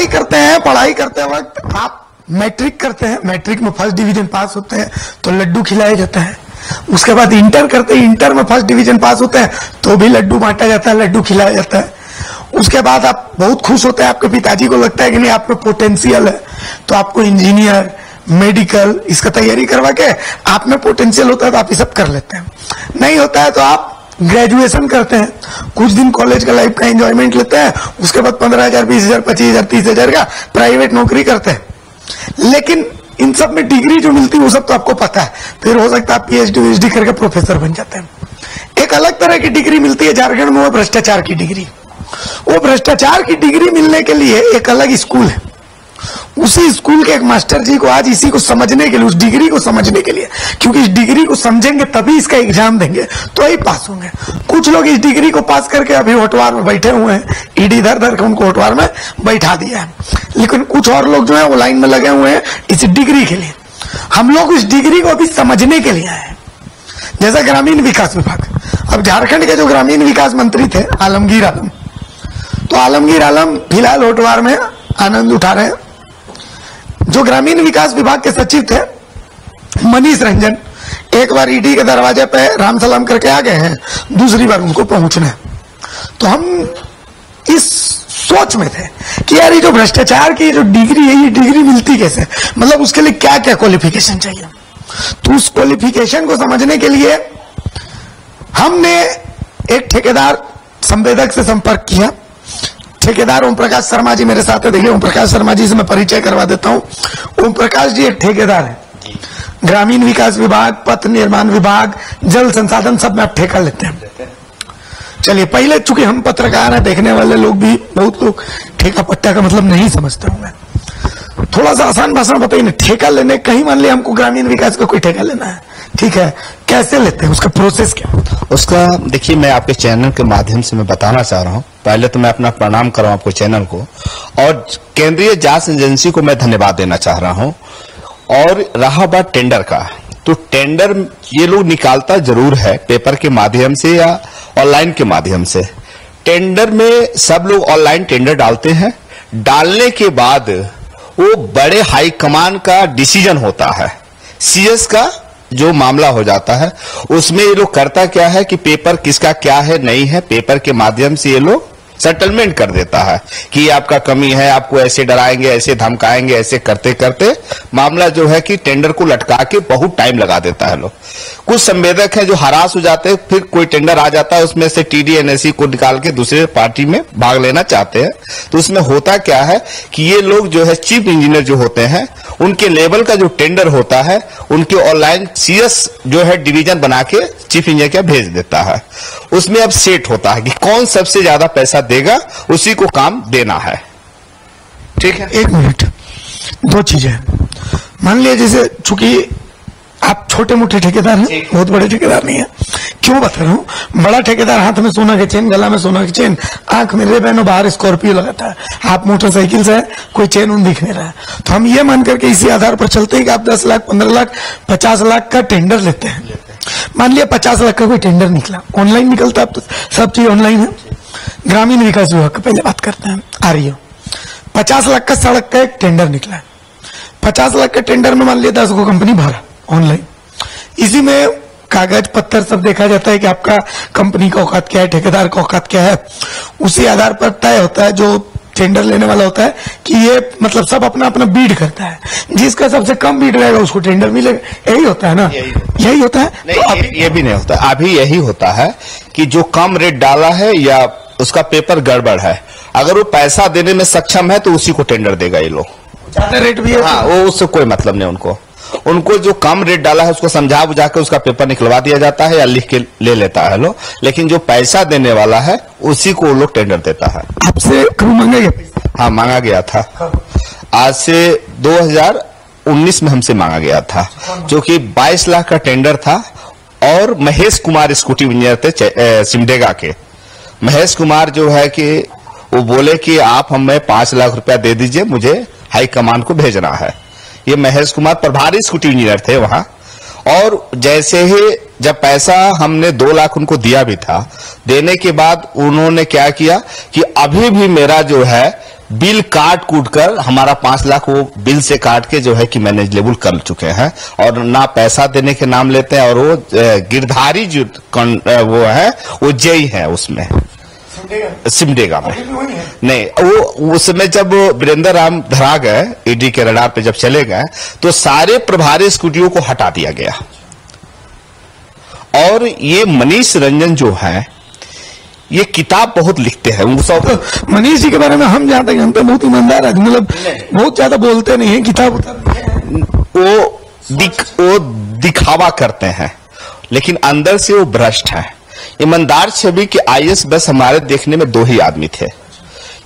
पढ़ाई करते वक्त आप मैट्रिक करते हैं, मैट्रिक में फर्स्ट डिवीजन पास होते हैं तो लड्डू खिलाया जाता है। उसके बाद इंटर करते हैं, इंटर में फर्स्ट डिवीजन पास होते हैं तो भी लड्डू बांटा जाता है, लड्डू खिलाया जाता है। उसके बाद आप बहुत खुश होते हैं, आपके पिताजी को लगता है कि नहीं आप में पोटेंशियल है तो आपको इंजीनियर, मेडिकल इसका तैयारी करवा के, आप में पोटेंशियल होता है तो आप ये सब कर लेते हैं। नहीं होता है तो आप ग्रेजुएशन करते हैं, कुछ दिन कॉलेज का लाइफ का एंजॉयमेंट लेते हैं, उसके बाद 15,000, 20,000, 25,000, 30,000 का प्राइवेट नौकरी करते हैं। लेकिन इन सब में डिग्री जो मिलती है वो सब तो आपको पता है। फिर हो सकता है आप PhD करके प्रोफेसर बन जाते हैं। एक अलग तरह की डिग्री मिलती है झारखंड में, वो भ्रष्टाचार की डिग्री। वो भ्रष्टाचार की डिग्री मिलने के लिए एक अलग स्कूल है। उसी स्कूल के एक मास्टर जी को आज इसी को समझने के लिए, उस डिग्री को समझने के लिए, क्योंकि इस डिग्री को समझेंगे तभी इसका एग्जाम देंगे तो ही पास होंगे। कुछ लोग इस डिग्री को पास करके अभी होटवार में बैठे हुए हैं, ईडी धर धर के उनको होटवार में बैठा दिया है। लेकिन कुछ और लोग जो है वो लाइन में लगे हुए हैं इस डिग्री के लिए। हम लोग इस डिग्री को अभी समझने के लिए आए हैं। जैसा ग्रामीण विकास विभाग, अब झारखंड के जो ग्रामीण विकास मंत्री थे आलमगीर आलम, तो आलमगीर आलम फिलहाल होटवार में आनंद उठा रहे हैं। जो ग्रामीण विकास विभाग के सचिव थे मनीष रंजन, एक बार ईडी के दरवाजे पे राम सलाम करके आ गए हैं, दूसरी बार उनको पहुंचना है। तो हम इस सोच में थे कि यार ये जो भ्रष्टाचार की जो डिग्री है, ये डिग्री मिलती कैसे, मतलब उसके लिए क्या क्या क्वालिफिकेशन चाहिए। तो उस क्वालिफिकेशन को समझने के लिए हमने एक ठेकेदार संवेदक से संपर्क किया। ठेकेदार ओम प्रकाश शर्मा जी मेरे साथ है। देखिए ओम प्रकाश शर्मा जी से मैं परिचय करवा देता हूं। ओम प्रकाश जी एक ठेकेदार है, ग्रामीण विकास विभाग, पथ निर्माण विभाग, जल संसाधन सब में आप ठेका लेते हैं। चलिए, पहले चूंकि हम पत्रकार हैं, देखने वाले लोग भी बहुत लोग ठेका पट्टा का मतलब नहीं समझते होंगे, थोड़ा सा आसान भाषा में बताइए ना, ठेका लेने, कहीं मान लिया हमको ग्रामीण विकास का कोई ठेका लेना है, ठीक है, कैसे लेते हैं, उसका प्रोसेस क्या होता है? उसका देखिए, मैं आपके चैनल के माध्यम से मैं बताना चाह रहा हूं। पहले तो मैं अपना प्रणाम कर रहा हूं आपको चैनल को, और केंद्रीय जांच एजेंसी को मैं धन्यवाद देना चाह रहा हूं। और रहा बात टेंडर का, तो टेंडर ये लोग निकालता जरूर है पेपर के माध्यम से या ऑनलाइन के माध्यम से। टेंडर में सब लोग ऑनलाइन टेंडर डालते हैं, डालने के बाद वो बड़े हाईकमान का डिसीजन होता है, CS का जो मामला हो जाता है, उसमें ये लोग करता क्या है कि पेपर किसका क्या है नहीं है, पेपर के माध्यम से ये लोग सेटलमेंट कर देता है कि ये आपका कमी है, आपको ऐसे डराएंगे, ऐसे धमकाएंगे, ऐसे करते करते मामला जो है कि टेंडर को लटका के बहुत टाइम लगा देता है लोग। कुछ संवेदक हैं जो हरास हो जाते हैं, फिर कोई टेंडर आ जाता है, उसमें से TD NSE को निकाल के दूसरे पार्टी में भाग लेना चाहते हैं। तो उसमें होता क्या है कि ये लोग जो है चीफ इंजीनियर जो होते हैं, उनके लेवल का जो टेंडर होता है, उनके ऑनलाइन CS जो है डिवीजन बना के चीफ इंजीनियर का भेज देता है। उसमें अब सेट होता है कि कौन सबसे ज्यादा पैसा देगा, उसी को काम देना है। ठीक है, एक मिनट, दो चीजें। मान लिया जैसे चूंकि आप छोटे मोटे ठेकेदार हैं, बहुत बड़े ठेकेदार नहीं है, क्यों बता रहा हूं, बड़ा ठेकेदार हाथ में सोना के चेन, गला में सोना के चेन, आंख में रेबन, बाहर स्कॉर्पियो लगाता है, आप मोटरसाइकिल से कोई चेन उन दिख नहीं रहा है। तो हम ये मान करके इसी आधार पर चलते हैं कि आप 10 लाख, 15 लाख, 50 लाख का टेंडर लेते हैं। मान लिया 50 लाख का कोई टेंडर निकला, ऑनलाइन निकलता है, अब तो सब चीज ऑनलाइन है। ग्रामीण विकास विभाग का पहले बात करते हैं, REO 50 लाख का सड़क का एक टेंडर निकला है। 50 लाख के टेंडर में मान लिया 10 को कंपनी भरा ऑनलाइन, इसी में कागज पत्तर सब देखा जाता है कि आपका कंपनी का औकात क्या है, ठेकेदार का औकात क्या है। उसी आधार पर तय होता है, जो टेंडर लेने वाला होता है, कि ये मतलब सब अपना अपना बीड करता है, जिसका सबसे कम बीड रहेगा उसको टेंडर मिलेगा। यही होता है ना, यही होता है। नहीं, तो ये भी नहीं होता, अभी यही होता है कि जो कम रेट डाला है या उसका पेपर गड़बड़ है, अगर वो पैसा देने में सक्षम है तो उसी को टेंडर देगा ये लोग। ज्यादा रेट भी है, हाँ, वो उससे कोई मतलब नहीं उनको जो कम रेट डाला है उसको समझा बुझा के उसका पेपर निकलवा दिया जाता है या लिख के ले लेता है लोग, लेकिन जो पैसा देने वाला है उसी को वो लोग टेंडर देता है। आपसे कभी मांगा गया? हाँ, मांगा गया था। आज से 2019 में हमसे मांगा गया था, जो कि 22 लाख का टेंडर था। और महेश कुमार स्कूटी इंजीनियर थे सिमडेगा के। महेश कुमार जो है कि वो बोले कि आप हमें 5 लाख रुपया दे दीजिए, मुझे हाई कमान को भेजना है। ये महेश कुमार प्रभारी स्कूटी इंजीनियर थे वहां। और जैसे ही जब पैसा हमने 2 लाख उनको दिया भी था, देने के बाद उन्होंने क्या किया कि अभी भी मेरा जो है बिल काट कूट कर हमारा 5 लाख वो बिल से काट के जो है कि मैनेजेबल कर चुके हैं, और ना पैसा देने के नाम लेते हैं, और वो गिरधारी जो वो है वो जेई है उसमें सिमडेगा में। नहीं, वो उस समय जब वीरेंद्र राम धरा गए, ईडी के रडार पे जब चले गए, तो सारे प्रभारी स्कूटियों को हटा दिया गया। और ये मनीष रंजन जो है ये किताब बहुत लिखते हैं। तो मनीष जी के बारे में हम जहां तक जानते हैं बहुत ईमानदार आदमी, मतलब बहुत ज्यादा बोलते नहीं है, किताब वो दिखावा करते हैं, लेकिन अंदर से वो भ्रष्ट है। ईमानदार छवि के आईएएस बस हमारे देखने में 2 ही आदमी थे।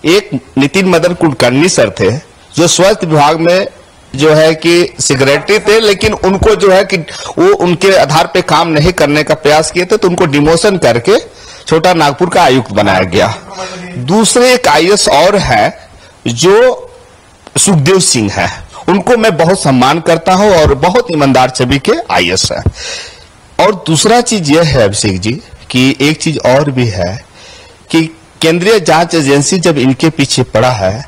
एक नितिन मदन कुलकर्णी सर थे, जो स्वास्थ्य विभाग में जो है कि सेक्रेटरी थे, लेकिन उनको जो है कि वो उनके आधार पे काम नहीं करने का प्रयास किए थे, तो उनको डिमोशन करके छोटा नागपुर का आयुक्त बनाया गया। दूसरे एक आईएएस और है जो सुखदेव सिंह है, उनको मैं बहुत सम्मान करता हूं और बहुत ईमानदार छवि के आईएएस है। और दूसरा चीज यह है अभिषेक जी कि एक चीज और भी है कि केंद्रीय जांच एजेंसी जब इनके पीछे पड़ा है,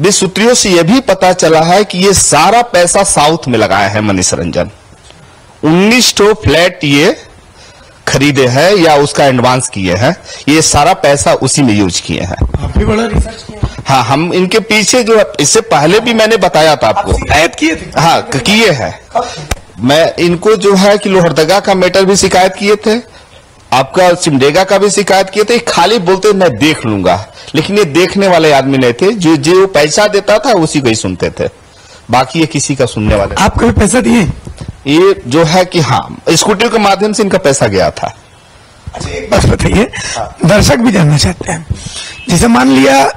सूत्रों से यह भी पता चला है कि ये सारा पैसा साउथ में लगाया है मनीष रंजन। 19 फ्लैट ये खरीदे हैं या उसका एडवांस किए हैं, ये सारा पैसा उसी में यूज किए हैं। काफी बड़ा रिसर्च किया। हाँ, हम इनके पीछे जो इससे पहले भी मैंने बताया था आपको, शिकायत किए थे। हाँ किए हैं। मैं इनको जो है कि लोहरदगा का मैटर भी शिकायत किए थे, आपका सिमडेगा का भी शिकायत किए थे। खाली बोलते मैं देख लूंगा, लेकिन ये देखने वाले आदमी नहीं थे। जो पैसा देता था उसी को ही सुनते थे, बाकी ये किसी का सुनने वाले। आप कभी पैसा दिए? ये जो है कि हाँ, स्कूटी के माध्यम से इनका पैसा गया था। अच्छा, एक बात बताइए, दर्शक भी जानना चाहते हैं। जैसे मान लिया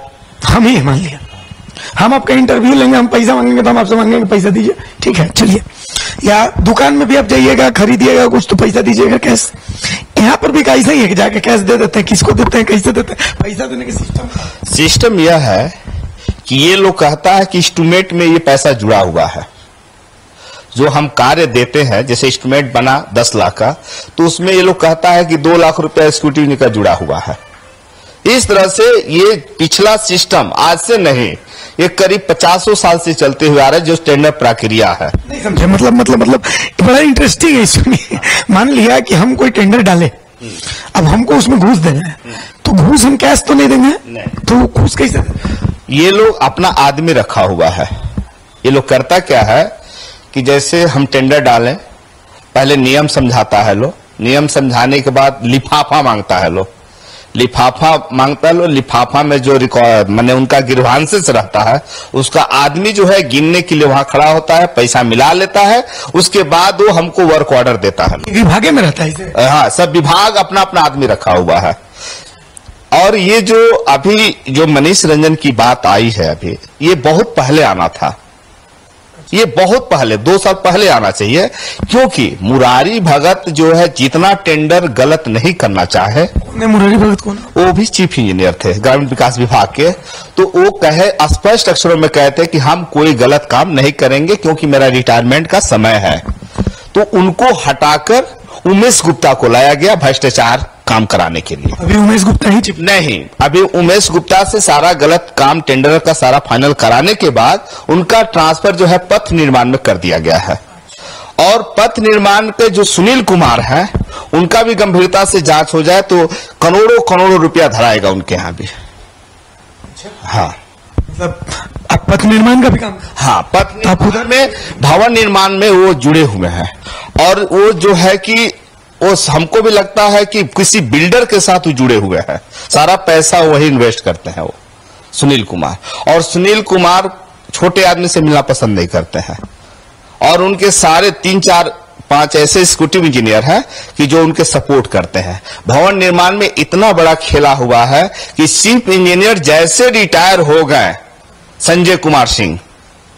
हम आपका इंटरव्यू लेंगे, हम पैसा मांगेंगे तो हम आपसे मांगेंगे पैसा दीजिए, ठीक है चलिए। या दुकान में भी आप जाइएगा, खरीदिएगा कुछ तो पैसा दीजिएगा कैश। यहाँ पर भी कैसा ही है कि जाके कैश दे देते हैं, किसको देते हैं, कैसे देते हैं, पैसा देने का सिस्टम यह है कि ये लोग कहता है कि इंस्ट्रूमेंट में ये पैसा जुड़ा हुआ है। जो हम कार्य देते हैं, जैसे इंस्ट्रूमेंट बना 10 लाख का, तो उसमें ये लोग कहता है कि 2 लाख रुपया स्कूटी का जुड़ा हुआ है। इस तरह से ये पिछला सिस्टम आज से नहीं, ये करीब 50 साल से चलते हुए आ रहा है, जो टेंडर प्रक्रिया है। नहीं समझे, मतलब बड़ा इंटरेस्टिंग है इसमें। मान लिया कि हम कोई टेंडर डाले, अब हमको उसमें घूस देना है, तो घूस हम कैश तो नहीं देंगे, तो घूस कैसे? ये लोग अपना आदमी रखा हुआ है। ये लोग करता क्या है कि जैसे हम टेंडर डालें, पहले नियम समझाता है लो, नियम समझाने के बाद लिफाफा मांगता है लो, लिफाफा मांगता है लो, लिफाफा में जो रिकॉर्ड माने उनका गिरवांशेष रहता है, उसका आदमी जो है गिनने के लिए वहां खड़ा होता है, पैसा मिला लेता है, उसके बाद वो हमको वर्क ऑर्डर देता है। विभागे में रहता है। हाँ, सब विभाग अपना अपना आदमी रखा हुआ है। और ये जो अभी जो मनीष रंजन की बात आई है, अभी ये बहुत पहले आना था, ये बहुत पहले 2 साल पहले आना चाहिए, क्योंकि मुरारी भगत जो है जितना टेंडर गलत नहीं करना चाहे। मुरारी भगत कौन? वो भी चीफ इंजीनियर थे ग्रामीण विकास विभाग के, तो वो कहे स्पष्ट अक्षरों में कहते कि हम कोई गलत काम नहीं करेंगे क्योंकि मेरा रिटायरमेंट का समय है। तो उनको हटाकर उमेश गुप्ता को लाया गया भ्रष्टाचार काम कराने के लिए। अभी उमेश गुप्ता ही नहीं, अभी उमेश गुप्ता से सारा गलत काम टेंडर का सारा फाइनल कराने के बाद उनका ट्रांसफर जो है पथ निर्माण में कर दिया गया है। और पथ निर्माण के जो सुनील कुमार है, उनका भी गंभीरता से जांच हो जाए तो करोड़ों रुपया धराएगा उनके यहाँ भी। हाँ, मतलब आप पथ निर्माण का भी काम? हाँ, पथ निर्माण में, भवन निर्माण में वो जुड़े हुए हैं। और वो जो है कि वो हमको भी लगता है कि किसी बिल्डर के साथ जुड़े हुए हैं, सारा पैसा वही इन्वेस्ट करते हैं वो सुनील कुमार। और सुनील कुमार छोटे आदमी से मिलना पसंद नहीं करते हैं, और उनके सारे 3, 4, 5 ऐसे एग्जीक्यूटिव इंजीनियर हैं कि जो उनके सपोर्ट करते हैं। भवन निर्माण में इतना बड़ा खेला हुआ है कि चीफ इंजीनियर जैसे रिटायर हो गए संजय कुमार सिंह,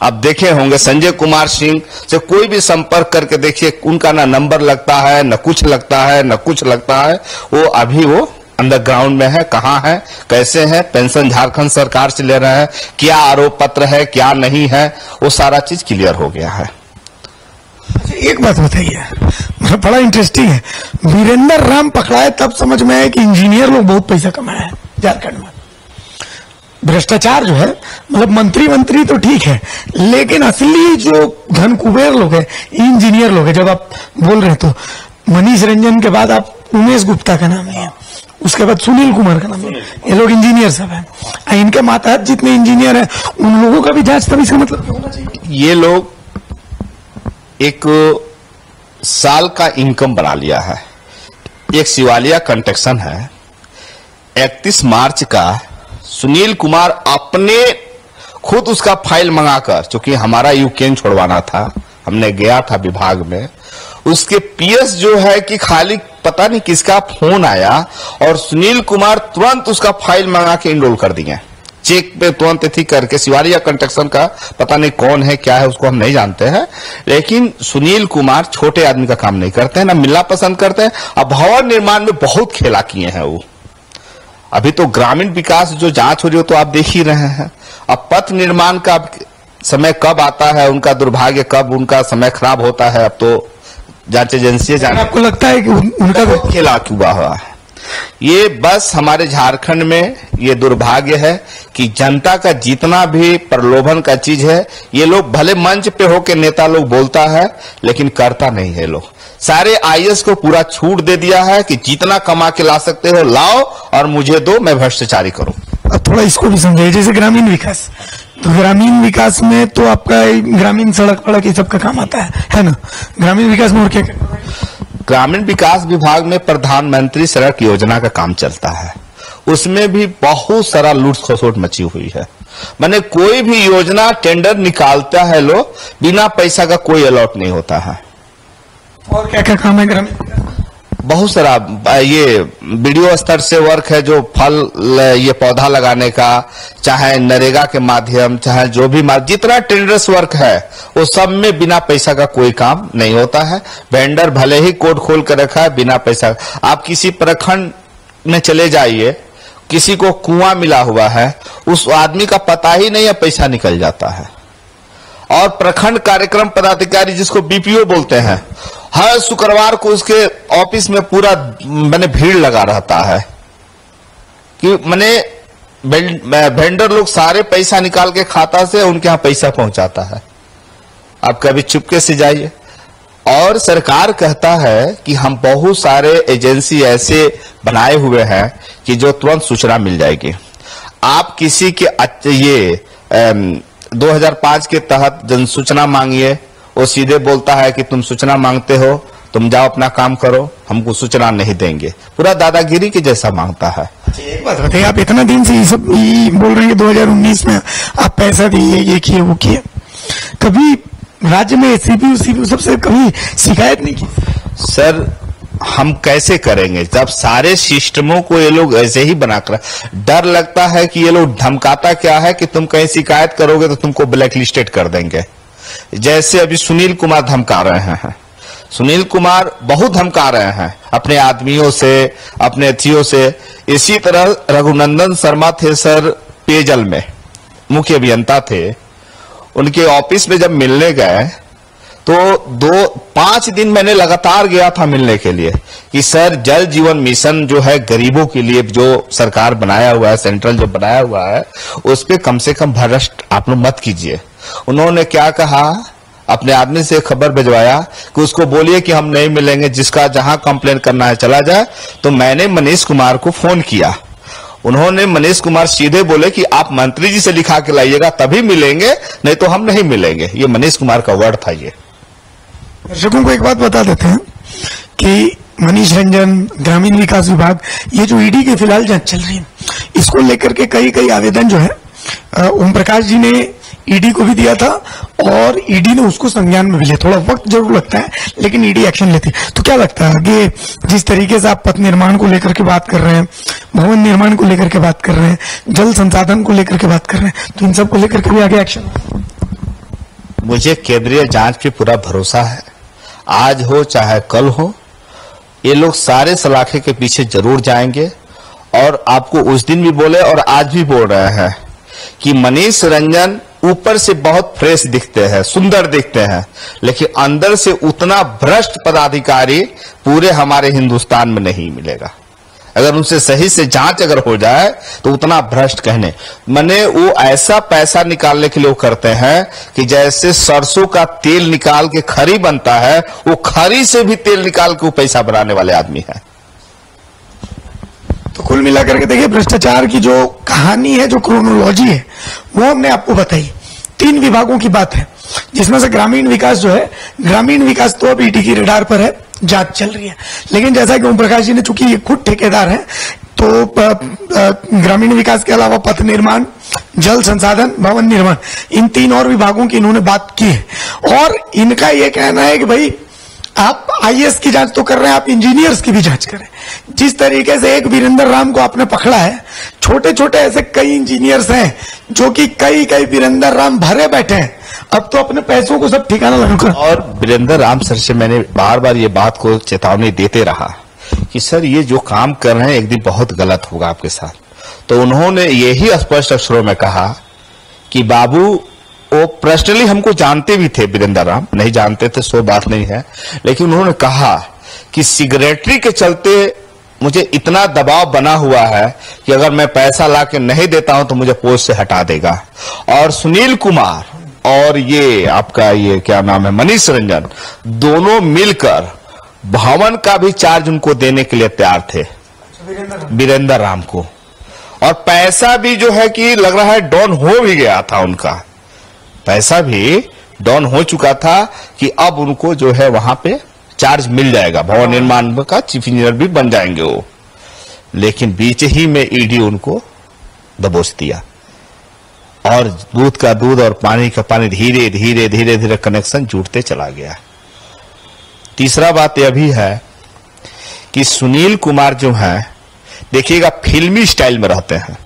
आप देखे होंगे संजय कुमार सिंह से कोई भी संपर्क करके देखिए, उनका ना नंबर लगता है, न कुछ लगता है, न कुछ लगता है। वो अभी वो अंडरग्राउंड में है, कहाँ है, कैसे है, पेंशन झारखंड सरकार से ले रहे हैं, क्या आरोप पत्र है, क्या नहीं है, वो सारा चीज क्लियर हो गया है। एक बात बताइए, मतलब बड़ा इंटरेस्टिंग है, वीरेंद्र राम पकड़ाए तब समझ में आया कि इंजीनियर लोग बहुत पैसा कमाए हैं झारखंड में। भ्रष्टाचार जो है, मतलब मंत्री तो ठीक है, लेकिन असली जो धन कुबेर लोग हैं, इंजीनियर लोग हैं, जब आप बोल रहे हैं तो मनीष रंजन के बाद आप उमेश गुप्ता का नाम लिया, उसके बाद सुनील कुमार का नाम लिया, ये लोग इंजीनियर सब हैं। इनके मातहत जितने इंजीनियर हैं उन लोगों का भी जांच तभी इसका मतलब होना चाहिए। ये लोग एक साल का इनकम बना लिया है। एक शिवालिया कंस्ट्रक्शन है, 31 मार्च का सुनील कुमार अपने खुद उसका फाइल मंगाकर, चूंकि हमारा यूकेन छोड़वाना था, हमने गया था विभाग में, उसके पीएस जो है कि खाली पता नहीं किसका फोन आया और सुनील कुमार तुरंत उसका फाइल मंगा के इनरोल कर दिए, चेक पे तुरंत थी करके। शिवालिया कंस्ट्रक्शन का पता नहीं कौन है क्या है, उसको हम नहीं जानते हैं, लेकिन सुनील कुमार छोटे आदमी का काम नहीं करते हैं, ना मिलना पसंद करते हैं। अब भवन निर्माण में बहुत खेला किए हैं वो। अभी तो ग्रामीण विकास जो जांच हो रही हो तो आप देख ही रहे हैं। अब पथ निर्माण का समय कब आता है, उनका दुर्भाग्य कब उनका समय खराब होता है, अब तो जांच एजेंसी जाने। आपको लगता है कि उनका खेला क्यों हुआ है? ये बस हमारे झारखंड में ये दुर्भाग्य है कि जनता का जितना भी प्रलोभन का चीज है, ये लोग भले मंच पे होके नेता लोग बोलता है लेकिन करता नहीं है। लोग सारे आईएएस को पूरा छूट दे दिया है कि जितना कमा के ला सकते हो लाओ और मुझे दो, मैं भ्रष्टाचारी करूं। अब थोड़ा इसको भी समझाइए, जैसे ग्रामीण विकास, तो ग्रामीण विकास में तो आपका ग्रामीण सड़क वड़क ये सब का काम आता है ना? ग्रामीण विकास में और क्या करना है? ग्रामीण विकास विभाग में प्रधानमंत्री सड़क योजना का काम चलता है, उसमें भी बहुत सारा लूट खसोट मची हुई है। माने कोई भी योजना टेंडर निकालता है लोग, बिना पैसा का कोई अलॉट नहीं होता है। और क्या क्या काम है ग्रामीण? बहुत सारा ये वीडियो स्तर से वर्क है, जो फल ये पौधा लगाने का, चाहे नरेगा के माध्यम, चाहे जो भी जितना टेंडर्स वर्क है वो सब में बिना पैसा का कोई काम नहीं होता है। वेंडर भले ही कोड खोल कर रखा है, बिना पैसा। आप किसी प्रखंड में चले जाइए, किसी को कुआं मिला हुआ है, उस आदमी का पता ही नहीं है, पैसा निकल जाता है। और प्रखंड कार्यक्रम पदाधिकारी जिसको बीपीओ बोलते हैं, हर शुक्रवार को उसके ऑफिस में पूरा मैंने भीड़ लगा रहता है कि मैंने वेंडर लोग सारे पैसा निकाल के खाता से उनके यहां पैसा पहुंचाता है। आप कभी चुपके से जाइए। और सरकार कहता है कि हम बहुत सारे एजेंसी ऐसे बनाए हुए हैं कि जो तुरंत सूचना मिल जाएगी। आप किसी के ये 2005 के तहत जन सूचना मांगिए, वो सीधे बोलता है कि तुम सूचना मांगते हो, तुम जाओ अपना काम करो, हमको सूचना नहीं देंगे। पूरा दादागिरी के जैसा मांगता है। एक बात बताइए, आप इतना दिन से ये सब बोल रहे हैं कि 2019 में आप पैसा दिए, ये किए वो किए, कभी राज्य में सीपीयू सबसे कभी शिकायत नहीं की? सर हम कैसे करेंगे जब सारे सिस्टमों को ये लोग ऐसे ही बनाकर, डर लगता है कि ये लोग धमकाता क्या है कि तुम कहीं शिकायत करोगे तो तुमको ब्लैक लिस्टेड कर देंगे। जैसे अभी सुनील कुमार धमका रहे हैं, सुनील कुमार बहुत धमका रहे हैं अपने आदमियों से, अपने अथियों से। इसी तरह रघुनंदन शर्मा थे सर, पेयजल में मुख्य अभियंता थे, उनके ऑफिस में जब मिलने गए तो 5 दिन मैंने लगातार गया था मिलने के लिए कि सर जल जीवन मिशन जो है गरीबों के लिए जो सरकार बनाया हुआ है, सेंट्रल जो बनाया हुआ है, उस पे कम से कम भ्रष्ट आप लोग मत कीजिए। उन्होंने क्या कहा, अपने आदमी से खबर भिजवाया कि उसको बोलिए कि हम नहीं मिलेंगे, जिसका जहां कंप्लेन करना है चला जाए। तो मैंने मनीष कुमार को फोन किया, उन्होंने मनीष कुमार सीधे बोले कि आप मंत्री जी से लिखा के लाइएगा तभी मिलेंगे, नहीं तो हम नहीं मिलेंगे। ये मनीष कुमार का वर्ड था। ये दर्शकों को एक बात बता देते हैं कि मनीष रंजन, ग्रामीण विकास विभाग, ये जो ईडी की फिलहाल जांच चल रही है, इसको लेकर के कई आवेदन जो है ओम प्रकाश जी ने ईडी को भी दिया था और ईडी ने उसको संज्ञान में भी लिया। थोड़ा वक्त जरूर लगता है लेकिन ईडी एक्शन लेती है। तो क्या लगता है आगे जिस तरीके से आप पथ निर्माण को लेकर के बात कर रहे हैं, भवन निर्माण को लेकर के बात कर रहे हैं, जल संसाधन को लेकर के बात कर रहे हैं, तो इन सब को लेकर के भी आगे एक्शन? मुझे केंद्रीय जांच पे पूरा भरोसा है, आज हो चाहे कल हो, ये लोग सारे सलाखे के पीछे जरूर जाएंगे। और आपको उस दिन भी बोले और आज भी बोल रहे हैं कि मनीष रंजन ऊपर से बहुत फ्रेश दिखते हैं, सुंदर दिखते हैं, लेकिन अंदर से उतना भ्रष्ट पदाधिकारी पूरे हमारे हिंदुस्तान में नहीं मिलेगा। अगर उनसे सही से जांच अगर हो जाए तो उतना भ्रष्ट कहने माने वो ऐसा पैसा निकालने के लिए वो करते हैं कि जैसे सरसों का तेल निकाल के खरी बनता है, वो खरी से भी तेल निकाल के वो पैसा बनाने वाले आदमी है। तो कुल मिलाकर के देखिए, भ्रष्टाचार की जो कहानी है, जो क्रोनोलॉजी है, वो हमने आपको बताई। 3 विभागों की बात है, जिसमें से ग्रामीण विकास जो है, ग्रामीण विकास तो अब ईडी की रडार पर है, जांच चल रही है। लेकिन जैसा कि ओम प्रकाश जी ने, चूंकि ये खुद ठेकेदार हैं, तो ग्रामीण विकास के अलावा पथ निर्माण, जल संसाधन, भवन निर्माण, इन 3 और विभागों की इन्होंने बात की है। और इनका ये कहना है कि भाई आप आईएएस की जांच तो कर रहे हैं, आप इंजीनियर्स की भी जांच करें। जिस तरीके से एक वीरेंद्र राम को आपने पकड़ा है, छोटे छोटे ऐसे कई इंजीनियर्स हैं जो कि कई वीरेंद्र राम भरे बैठे हैं, अब तो अपने पैसों को सब ठिकाना लगाकर। और वीरेंद्र राम सर से मैंने बार बार ये बात को चेतावनी देते रहा कि सर ये जो काम कर रहे हैं एक दिन बहुत गलत होगा आपके साथ। तो उन्होंने यही स्पष्ट अक्षरों में कहा कि बाबू, वो पर्सनली हमको जानते भी थे, वीरेंद्र राम नहीं जानते थे सो बात नहीं है, लेकिन उन्होंने कहा कि सिगरेटरी के चलते मुझे इतना दबाव बना हुआ है कि अगर मैं पैसा लाके नहीं देता हूं तो मुझे पोस्ट से हटा देगा। और सुनील कुमार और ये आपका ये क्या नाम है, मनीष रंजन, दोनों मिलकर भवन का भी चार्ज उनको देने के लिए तैयार थे वीरेंद्र राम को। और पैसा भी जो है कि लग रहा है डाउन हो भी गया था, उनका पैसा भी डाउन हो चुका था कि अब उनको जो है वहां पे चार्ज मिल जाएगा, भवन निर्माण का चीफ इंजीनियर भी बन जाएंगे वो। लेकिन बीच ही में ईडी उनको दबोच दिया और दूध का दूध और पानी का पानी धीरे धीरे धीरे धीरे कनेक्शन जुड़ते चला गया। तीसरा बात यह भी है कि सुनील कुमार जो है, देखिएगा फिल्मी स्टाइल में रहते हैं।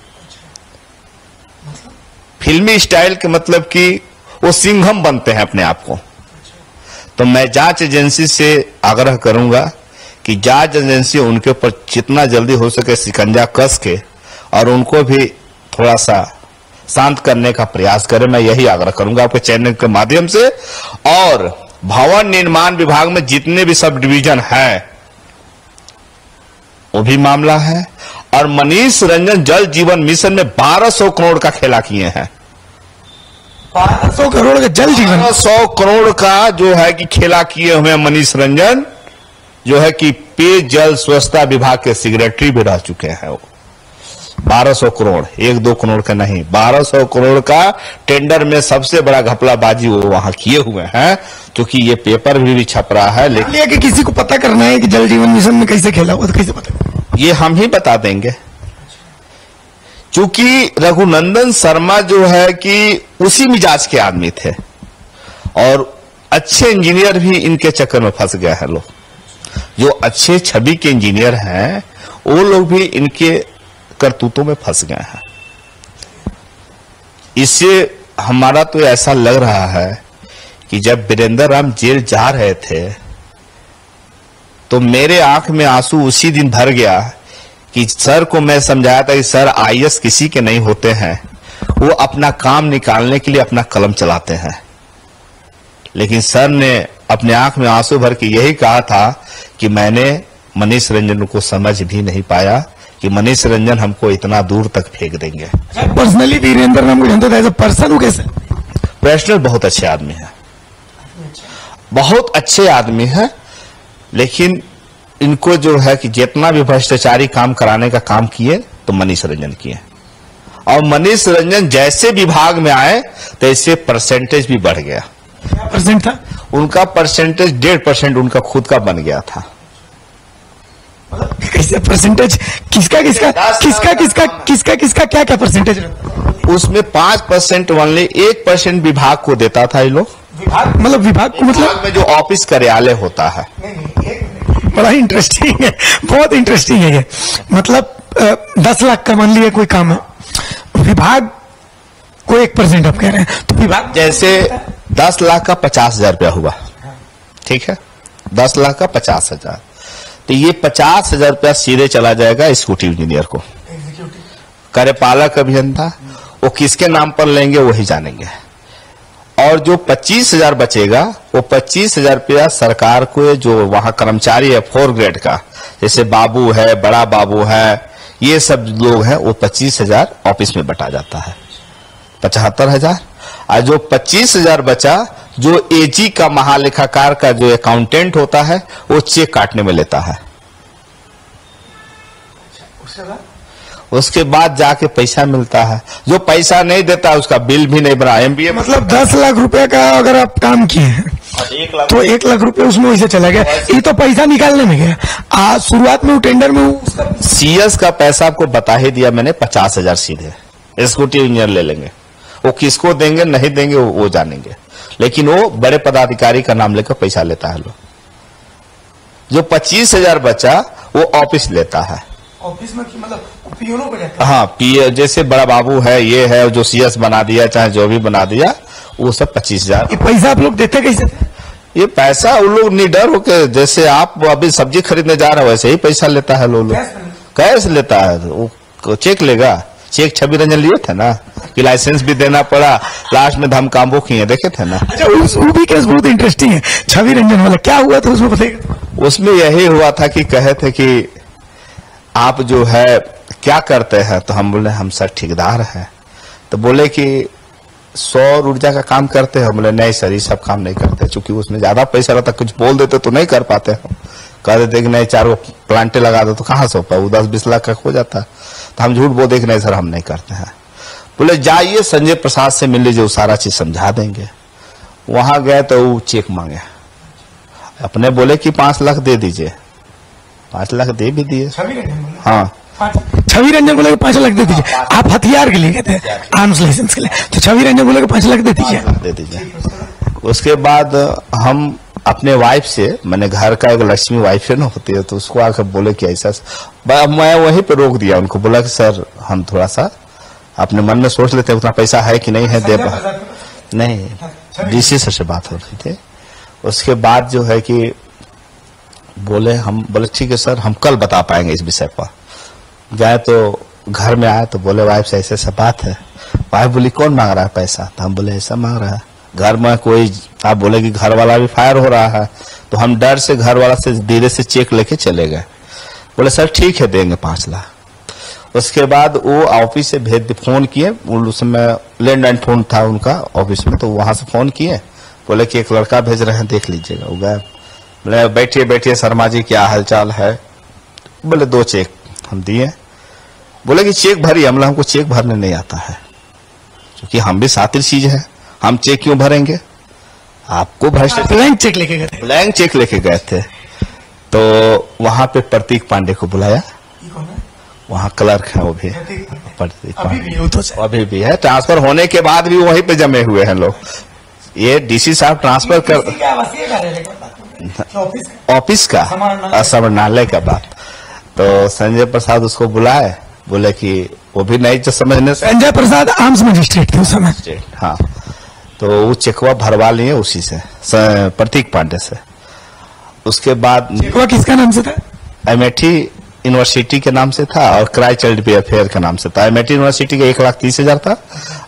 फिल्मी स्टाइल के मतलब कि वो सिंघम बनते हैं अपने आप को। तो मैं जांच एजेंसी से आग्रह करूंगा कि जांच एजेंसी उनके ऊपर जितना जल्दी हो सके शिकंजा कस के और उनको भी थोड़ा सा शांत करने का प्रयास करें। मैं यही आग्रह करूंगा आपके चैनल के माध्यम से। और भवन निर्माण विभाग में जितने भी सब डिवीजन है वो भी मामला है। और मनीष रंजन जल जीवन मिशन में 1200 करोड़ का खेला किए हैं। 1200 करोड़ का जल जीवन, 1200 करोड़ का जो है कि खेला किए हुए मनीष रंजन, जो है कि पेयजल स्वच्छता विभाग के सेक्रेटरी भी रह चुके हैं। वो 1200 करोड़, 1-2 करोड़ का नहीं, 1200 करोड़ का टेंडर में सबसे बड़ा घपलाबाजी वो वहां किए हुए हैं, क्योंकि ये पेपर भी छप रहा है। लेकिन कि किसी को पता करना है कि जल जीवन मिशन में कैसे खेला हुआ, तो कैसे पता? ये हम ही बता देंगे, क्योंकि रघुनंदन शर्मा जो है कि उसी मिजाज के आदमी थे और अच्छे इंजीनियर भी इनके चक्कर में फंस गए हैं। लोग जो अच्छे छवि के इंजीनियर हैं वो लोग भी इनके करतूतों में फंस गए हैं। इससे हमारा तो ऐसा लग रहा है कि जब वीरेंद्र राम जेल जा रहे थे तो मेरे आंख में आंसू उसी दिन भर गया कि सर को मैं समझाया था कि सर आईएएस किसी के नहीं होते हैं, वो अपना काम निकालने के लिए अपना कलम चलाते हैं। लेकिन सर ने अपने आंख में आंसू भर के यही कहा था कि मैंने मनीष रंजन को समझ भी नहीं पाया कि मनीष रंजन हमको इतना दूर तक फेंक देंगे। पर्सनली वीरेंद्र राम को जानते थे एज अ पर्सन, वो कैसे? पर्सनल बहुत अच्छे आदमी है, बहुत अच्छे आदमी है। लेकिन इनको जो है कि जितना भी भ्रष्टाचारी काम कराने का काम किए तो मनीष रंजन किए। और मनीष रंजन जैसे विभाग में आए तैसे परसेंटेज भी बढ़ गया। क्या परसेंट था उनका? परसेंटेज 1.5% उनका खुद का बन गया था। कैसे परसेंटेज? किसका किसका किसका किसका किसका किसका क्या क्या परसेंटेज? उसमें 5% ओनली, 1% विभाग को देता था ये लोग। विभाग मतलब विभाग को मतलब में जो ऑफिस कार्यालय होता है। बड़ा इंटरेस्टिंग है, बहुत इंटरेस्टिंग है ये। मतलब 10 लाख का मान लिया कोई काम है, विभाग को 1% आप कह रहे हैं, तो विभाग जैसे 10 लाख का 50,000 रुपया हुआ, ठीक है, 10 लाख का 50,000, तो ये 50,000 रुपया सीधे चला जाएगा एग्जीक्यूटिव इंजीनियर को, कार्यपालक अभियंता। वो किसके नाम पर लेंगे वही जानेंगे। और जो 25,000 बचेगा वो 25,000 रुपया सरकार को, जो वहां कर्मचारी है 4 ग्रेड का, जैसे बाबू है, बड़ा बाबू है, ये सब लोग हैं, वो 25,000 ऑफिस में बटा जाता है, 75,000। और जो 25,000 बचा, जो एजी का महालेखाकार का जो अकाउंटेंट होता है, वो चेक काटने में लेता है। उसके बाद जाके पैसा मिलता है। जो पैसा नहीं देता उसका बिल भी नहीं बना। एमबीए मतलब 10 लाख रुपए का अगर आप काम किए हैं तो 1 लाख रुपए उसमें वैसे चला गया। ये तो पैसा निकालने में गया। शुरुआत में वो टेंडर में सीएस का पैसा आपको बता ही दिया मैंने, 50,000 सीधे एग्जीक्यूटिव इंजीनियर ले लेंगे। वो किसको देंगे नहीं देंगे वो जानेंगे, लेकिन वो बड़े पदाधिकारी का नाम लेकर पैसा लेता है लोग। जो 25,000 बचा वो ऑफिस लेता है। ऑफिस में मतलब पीओनों को जाता है। हाँ, पीए जैसे बड़ा बाबू है, ये है, जो सीएस बना दिया चाहे जो भी बना दिया, वो सब 25,000। ये पैसा आप लोग देते कैसे? ये पैसा उन लोग निडर होके, जैसे आप अभी सब्जी खरीदने जा रहे हो वैसे ही पैसा लेता है लोग। कैश लेता है, वो चेक लेगा। चेक छवि रंजन लिए थे ना, कि लाइसेंस भी देना पड़ा, लास्ट में धम काम्बो किए, देखे थे ना। अच्छा, वो भी केस बहुत इंटरेस्टिंग है, छवि रंजन वाला। क्या हुआ था उसमें बताइए। उसमें यही हुआ था कि कहे थे कि आप जो है क्या करते हैं, तो हम बोले हम सर ठेकेदार हैं। तो बोले कि सौर ऊर्जा का काम करते हैं। हम बोले नहीं सर, ये सब काम नहीं करते, क्योंकि उसमें ज्यादा पैसा रहता, कुछ बोल देते तो नहीं कर पाते हम। कह देते कि नहीं 4 प्लांटे लगा दो, तो कहाँ से हो पाए, वो 10-20 लाख का हो जाता। तो हम झूठ बोल दे कि नहीं सर हम नहीं करते हैं। बोले जाइए संजय प्रसाद से मिल लीजिए, वो सारा चीज समझा देंगे। वहां गए तो वो चेक मांगे, अपने बोले कि 5 लाख दे दीजिए, 5 लाख दे भी दिए। हाँ, छवि रंजन बोले 5 लाख दे दीजिए। आप हथियार के लिए कहते हैं, आर्म्स लाइसेंस के लिए, तो छवि रंजन बोले 5 लाख दे दीजिए। उसके बाद हम अपने वाइफ से, मैंने घर का एक लक्ष्मी वाइफ है ना होती है, तो उसको आकर बोले कि ऐसा, मैं वहीं पे रोक दिया उनको। बोला कि सर हम थोड़ा सा अपने मन में सोच लेते हैं उतना पैसा है कि नहीं है, दे नहीं। डीसी सर से बात हो रही थी। उसके बाद जो है कि बोले, हम बोले ठीक है सर हम कल बता पाएंगे इस विषय पर। गए तो घर में आए तो बोले वाइफ से ऐसे बात है। वाइफ बोली कौन मांग रहा है पैसा? तो हम बोले ऐसा मांग रहा है। घर में कोई, आप बोले कि घर वाला भी फायर हो रहा है, तो हम डर से घर वाला से धीरे से चेक लेके चले गए। बोले सर ठीक है देंगे 5 लाख। उसके बाद वो ऑफिस से फोन किए, उसमें लैंडलाइन फोन था उनका ऑफिस में, तो वहां से फोन किए, बोले कि एक लड़का भेज रहे हैं देख लीजिएगा। वो गए, बोले बैठिए बैठिए शर्मा जी क्या हालचाल है। बोले 2 चेक हम दिए। बोले कि चेक भरिए। हमला हमको चेक भरने नहीं आता है, क्योंकि हम भी सातिर चीज है, हम चेक क्यों भरेंगे? आपको ब्लैंक चेक लेके गए थे। ब्लैंक चेक लेके गए थे। तो वहां पे प्रतीक पांडे को बुलाया, वहां क्लर्क है वो भी, प्रतीक पांडे अभी भी है। ट्रांसफर होने के बाद भी वहीं पे जमे हुए हैं लोग। ये डीसी साहब ट्रांसफर कर ऑफिस का समरणालय का बात। तो संजय प्रसाद उसको बुलाए, बोले कि वो भी नहीं समझने। संजय प्रसाद आर्म्स मजिस्ट्रेट थे उस समय। हाँ, तो वो चेकवा भरवा लिए उसी से, प्रतीक पांडे से। उसके बाद चेकवा किसका नाम से था? अमेठी यूनिवर्सिटी के नाम से था और क्राई चाइल्ड वेलफेयर के नाम से था। अमेठी यूनिवर्सिटी का 1,30,000 था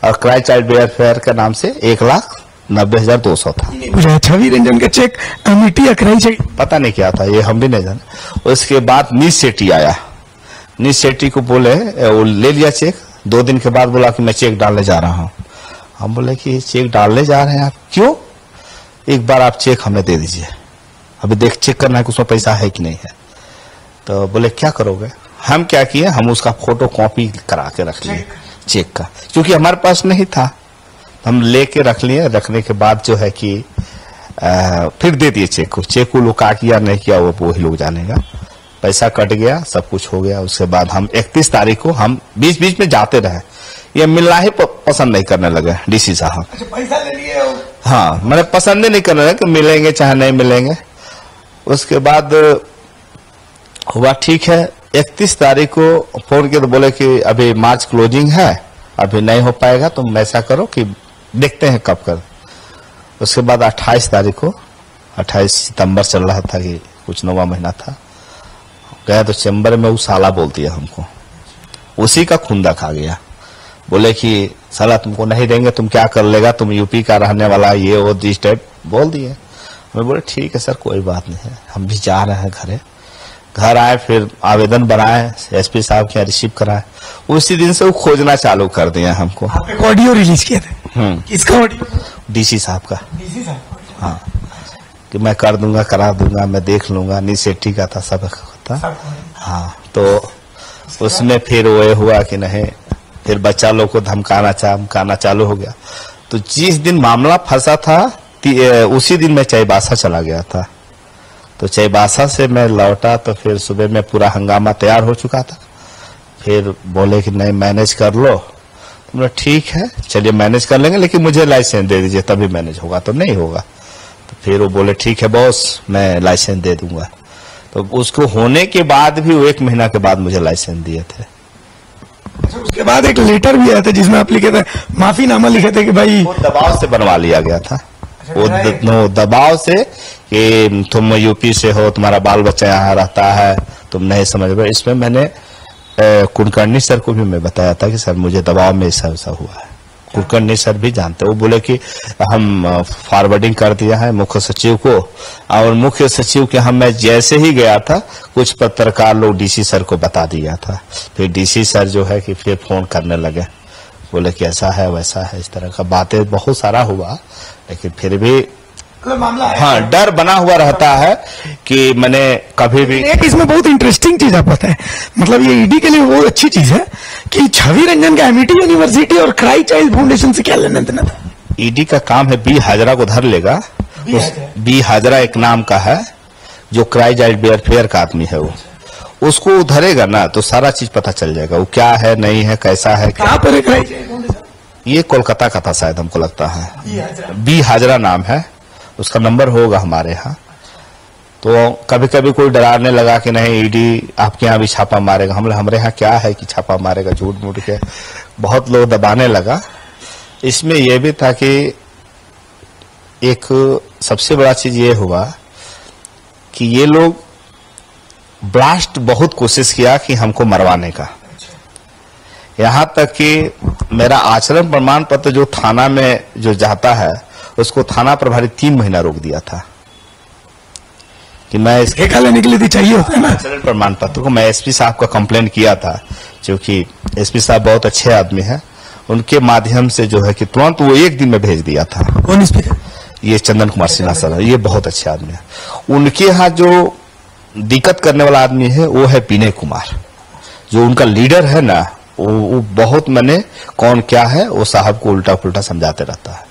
और क्राई चाइल्ड वेलफेयर के नाम से 1,90,200 था। छवि रंजन का चेक अमेठी या क्राई चाइल्ड पता नहीं क्या था, ये हम भी नहीं जाने। उसके बाद नीस सेठी आया। नीस सेठी को बोले, वो ले लिया चेक। 2 दिन के बाद बोला कि मैं चेक डालने जा रहा हूँ। हम बोले कि चेक डालने जा रहे हैं आप? क्यों? एक बार आप चेक हमें दे दीजिए, अभी देख चेक करना है कि उसमें पैसा है कि नहीं है। तो बोले क्या करोगे? हम क्या किए, हम उसका फोटो कॉपी करा के रख लिए चेक का, क्योंकि हमारे पास नहीं था। हम लेके रख लिए। रखने के बाद जो है कि फिर दे दिए चेक को। चेक को लोग का किया नहीं किया वो वही लोग जानेगा। पैसा कट गया, सब कुछ हो गया। उसके बाद हम 31 तारीख को हम बीच बीच में जाते रहे। ये मिलना ही पसंद नहीं करने लगे डीसी साहब। अच्छा, पैसा ले लिए? हाँ, मैंने पसंद ही नहीं करने लगे कि मिलेंगे चाहे नहीं मिलेंगे। उसके बाद हुआ ठीक है। 31 तारीख को फोन किया तो बोले कि अभी मार्च क्लोजिंग है, अभी नहीं हो पाएगा, तुम ऐसा करो कि देखते हैं कब कर। उसके बाद 28 तारीख को, 28 सितंबर चल रहा था कि कुछ 9वां महीना था, गया तो चैम्बर में वो साला बोल दिया हमको, उसी का खुंदा खा गया। बोले कि साला तुमको नहीं देंगे, तुम क्या कर लेगा, तुम यूपी का रहने वाला, ये वो जिस टाइप बोल दिए। मैं बोले ठीक है सर कोई बात नहीं है, हम भी जा रहे हैं घरे। घर आए, फिर आवेदन बनाए, एसपी साहब के यहाँ रिसीव कराए। उसी दिन से वो खोजना चालू कर दिया हमको। आप एक ऑडियो रिलीज किए थे, किसका ऑडियो? डीसी साहब का। डीसी साहब? हाँ, कि मैं कर दूंगा, करा दूंगा, मैं देख लूंगा, नीसेठी का था, सब था। हाँ, तो उसमें फिर वो हुआ कि नहीं, फिर बच्चा लोग को धमकाना चालू हो गया। तो जिस दिन मामला फंसा था उसी दिन मैं चाईबासा चला गया था। तो चाईबासा से मैं लौटा तो फिर सुबह में पूरा हंगामा तैयार हो चुका था। फिर बोले कि नहीं मैनेज कर लो। तो बोला ठीक है, चलिए मैनेज कर लेंगे, लेकिन मुझे लाइसेंस दे दीजिए तभी मैनेज होगा, तो नहीं होगा। तो फिर वो बोले ठीक है बॉस, मैं लाइसेंस दे दूंगा। तो उसको होने के बाद भी वो 1 महीना के बाद मुझे लाइसेंस दिए थे। उसके बाद एक लेटर भी आया था जिसमें आप लिखे थे, माफीनामा लिखे थे कि भाई वो दबाव से बनवा लिया गया था। वो दबाव से कि तुम यूपी से हो, तुम्हारा बाल बच्चा यहाँ रहता है, तुम नहीं समझ रहे। इसमें मैंने कुलकर्णी सर को भी मैं बताया था कि सर मुझे दबाव में ऐसा हुआ है। कुलकर्णी सर भी जानते, वो बोले कि हम फॉरवर्डिंग कर दिया है मुख्य सचिव को, और मुख्य सचिव के हम मैं जैसे ही गया था कुछ पत्रकार लोग डीसी सर को बता दिया था। फिर डीसी सर जो है कि फिर फोन करने लगे, बोले कि ऐसा है वैसा है, इस तरह का बातें बहुत सारा हुआ। लेकिन फिर भी मामला हाँ, डर बना हुआ रहता है कि मैंने कभी भी। एक इसमें बहुत इंटरेस्टिंग चीज आप बताएं, मतलब ये ईडी के लिए बहुत अच्छी चीज है कि छवि रंजन का एमईटी यूनिवर्सिटी और क्राई चाइल्ड फाउंडेशन से क्या लेना देना था? ईडी का काम है बी हाजरा को धर लेगा। बी हाजरा एक नाम का है जो क्राई चाइल्ड वेलफेयर का आदमी है, वो उसको धरेगा ना तो सारा चीज पता चल जाएगा, वो क्या है नहीं है, कैसा है। कहाँ पर है क्राई चाइल्ड फाउंडेशन? ये कोलकाता का था शायद, हमको लगता है। बी हाजरा नाम है, उसका नंबर होगा हमारे यहाँ। तो कभी कभी कोई डराने लगा कि नहीं ईडी आपके यहाँ भी छापा मारेगा। हमारे यहाँ क्या है कि छापा मारेगा, झूठ मूठ के बहुत लोग दबाने लगा। इसमें यह भी था कि एक सबसे बड़ा चीज ये हुआ कि ये लोग ब्लास्ट बहुत कोशिश किया कि हमको मरवाने का। यहाँ तक कि मेरा आचरण प्रमाण पत्र जो थाना में जो जाता है उसको थाना प्रभारी 3 महीना रोक दिया था कि मैं इसके लेने के लिए चाहिए होता है ना आचरण प्रमाण पत्र को। मैं एसपी साहब का कंप्लेंट किया था, क्योंकि एसपी साहब बहुत अच्छे आदमी हैं, उनके माध्यम से जो है कि तुरंत वो 1 दिन में भेज दिया था। कौन स्पीकर? ये चंदन कुमार सिन्हा सर, ये बहुत अच्छे आदमी है। उनके यहाँ जो दिक्कत करने वाला आदमी है वो है विनय कुमार, जो उनका लीडर है ना, वो बहुत मैंने कौन क्या है वो साहब को उल्टा पुल्टा समझाते रहता है।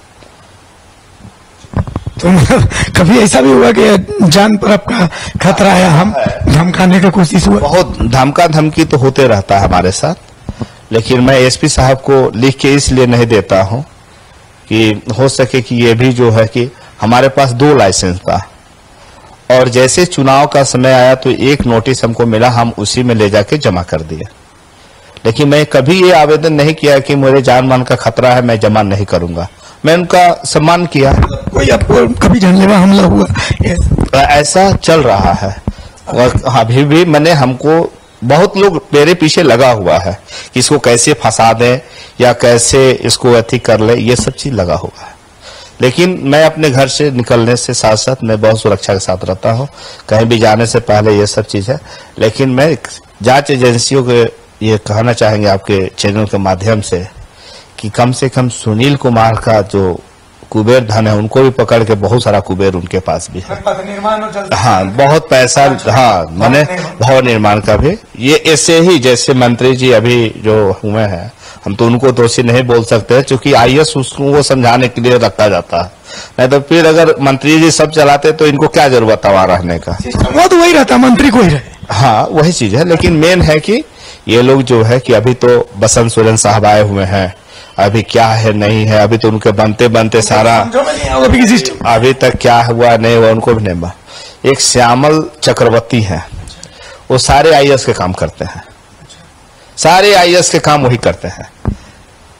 तो मतलब कभी ऐसा भी हुआ कि जान पर आपका खतरा है, हम धमकाने का कोशिश हुआ? बहुत धमका धमकी तो होते रहता है हमारे साथ, लेकिन मैं एसपी साहब को लिख के इसलिए नहीं देता हूं कि हो सके कि ये भी जो है कि हमारे पास 2 लाइसेंस था, और जैसे चुनाव का समय आया तो एक नोटिस हमको मिला, हम उसी में ले जाके जमा कर दिए। लेकिन मैं कभी ये आवेदन नहीं किया कि मेरे जान मान का खतरा है, मैं जमा नहीं करूंगा। मैं उनका सम्मान किया। कोई आपको कभी जानलेवा हमला हुआ? ऐसा चल रहा है, और अभी भी मैंने हमको बहुत लोग मेरे पीछे लगा हुआ है कि इसको कैसे फंसा दें या कैसे इसको अति कर ले, ये सब चीज लगा हुआ है। लेकिन मैं अपने घर से निकलने से साथ साथ मैं बहुत सुरक्षा के साथ रहता हूँ, कहीं भी जाने से पहले ये सब चीज है। लेकिन मैं जांच एजेंसियों को ये कहना चाहेंगे आपके चैनल के माध्यम से कि कम से कम सुनील कुमार का जो कुबेर धन है उनको भी पकड़ के, बहुत सारा कुबेर उनके पास भी है। हाँ, बहुत पैसा, हाँ मैंने भवन निर्माण का भी। ये ऐसे ही जैसे मंत्री जी अभी जो हुए हैं, हम तो उनको दोषी नहीं बोल सकते क्योंकि आईएएस उसको वो समझाने के लिए रखा जाता है, नहीं तो फिर अगर मंत्री जी सब चलाते तो इनको क्या जरूरत है वहां रहने का। वो तो वही रहता, मंत्री को ही रहे। हाँ, वही चीज है। लेकिन मेन है कि ये लोग जो है कि अभी तो बसंत सोरेन साहब आए हुए हैं, अभी क्या है नहीं है, अभी तो उनके बनते बनते सारा अभी तक क्या हुआ नहीं हुआ उनको भी नहीं। एक श्यामल चक्रवर्ती है, वो सारे आईएएस के काम करते हैं, सारे आईएएस के काम वही करते हैं।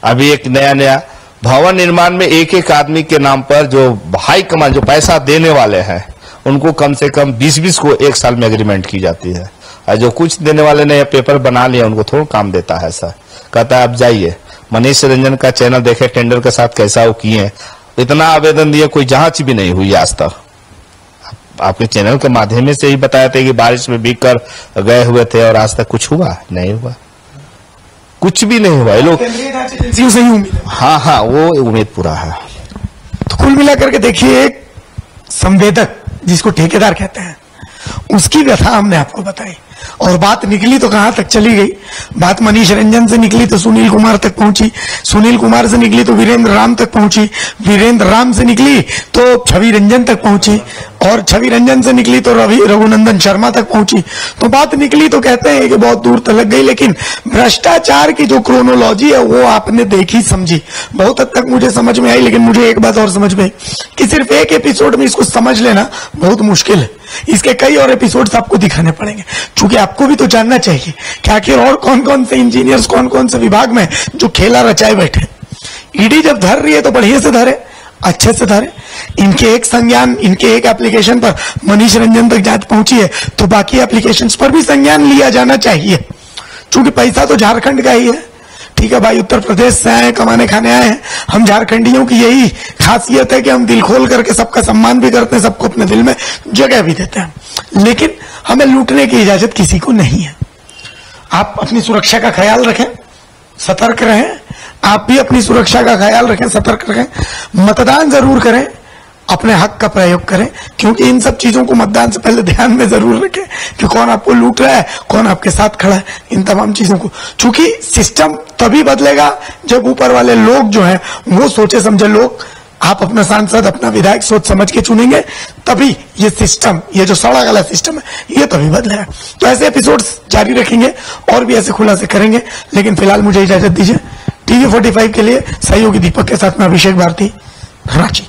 अभी एक नया भवन निर्माण में एक आदमी के नाम पर जो हाई कमान जो पैसा देने वाले हैं उनको कम से कम 20-20 को 1 साल में एग्रीमेंट की जाती है, और जो कुछ देने वाले ने पेपर बना लिया उनको थोड़ा काम देता है। ऐसा कहता है आप जाइए, मनीष रंजन का चैनल देखे टेंडर के साथ कैसा वो किए, इतना आवेदन दिए, कोई जांच भी नहीं हुई आज तक। आपके चैनल के माध्यम से ही बताए थे कि बारिश में भीग कर गए हुए थे और आज तक कुछ हुआ नहीं हुआ, कुछ भी नहीं हुआ। ये लोग से ही उम्मीद, हाँ वो उम्मीद पूरा है। तो कुल मिलाकर के देखिए, एक संवेदक जिसको ठेकेदार कहते हैं उसकी व्यथा हमने आपको बताई, और बात निकली तो कहां तक चली गई। बात मनीष रंजन से निकली तो सुनील कुमार तक पहुंची, सुनील कुमार से निकली तो वीरेंद्र राम तक पहुंची, वीरेंद्र राम से निकली तो छवि रंजन तक पहुंची, और छवि रंजन से निकली तो रघुनंदन शर्मा तक पहुंची। तो बात निकली तो कहते हैं कि बहुत दूर तक गई, लेकिन भ्रष्टाचार की जो क्रोनोलॉजी है वो आपने देखी समझी, बहुत हद तक मुझे समझ में आई। लेकिन मुझे एक बात और समझ में आई कि सिर्फ एक एपिसोड में इसको समझ लेना बहुत मुश्किल है, इसके कई और एपिसोड्स आपको दिखाने पड़ेंगे, क्योंकि आपको भी तो जानना चाहिए कि आखिर और कौन कौन से इंजीनियर्स, कौन कौन से विभाग में जो खेला रचाए बैठे। ईडी जब धर रही है तो बढ़िया से धरे, अच्छे से धरे। इनके एक संज्ञान, इनके एक एप्लीकेशन पर मनीष रंजन तक जांच पहुंची है तो बाकी एप्लीकेशंस पर भी संज्ञान लिया जाना चाहिए, क्योंकि पैसा तो झारखंड का ही है। ठीक है भाई, उत्तर प्रदेश से आए, कमाने खाने आए हैं हम। झारखंडियों की यही खासियत है कि हम दिल खोल करके सबका सम्मान भी करते हैं, सबको अपने दिल में जगह भी देते हैं, लेकिन हमें लूटने की इजाजत किसी को नहीं है। आप अपनी सुरक्षा का ख्याल रखें, सतर्क रहें, आप भी अपनी सुरक्षा का ख्याल रखें, सतर्क रखें। मतदान जरूर करें, अपने हक का प्रयोग करें, क्योंकि इन सब चीजों को मतदान से पहले ध्यान में जरूर रखें कि कौन आपको लूट रहा है, कौन आपके साथ खड़ा है, इन तमाम चीजों को। चूंकि सिस्टम तभी बदलेगा जब ऊपर वाले लोग जो हैं वो सोचे समझे लोग। आप अपना सांसद, अपना विधायक सोच समझ के चुनेंगे, तभी ये सिस्टम, ये जो सड़ा गला सिस्टम है, ये तभी बदलेगा। तो ऐसे एपिसोड्स जारी रखेंगे और भी ऐसे खुलासे करेंगे, लेकिन फिलहाल मुझे इजाजत दीजिए। टीवी 45 के लिए सहयोगी दीपक के साथ में अभिषेक भारती, रांची।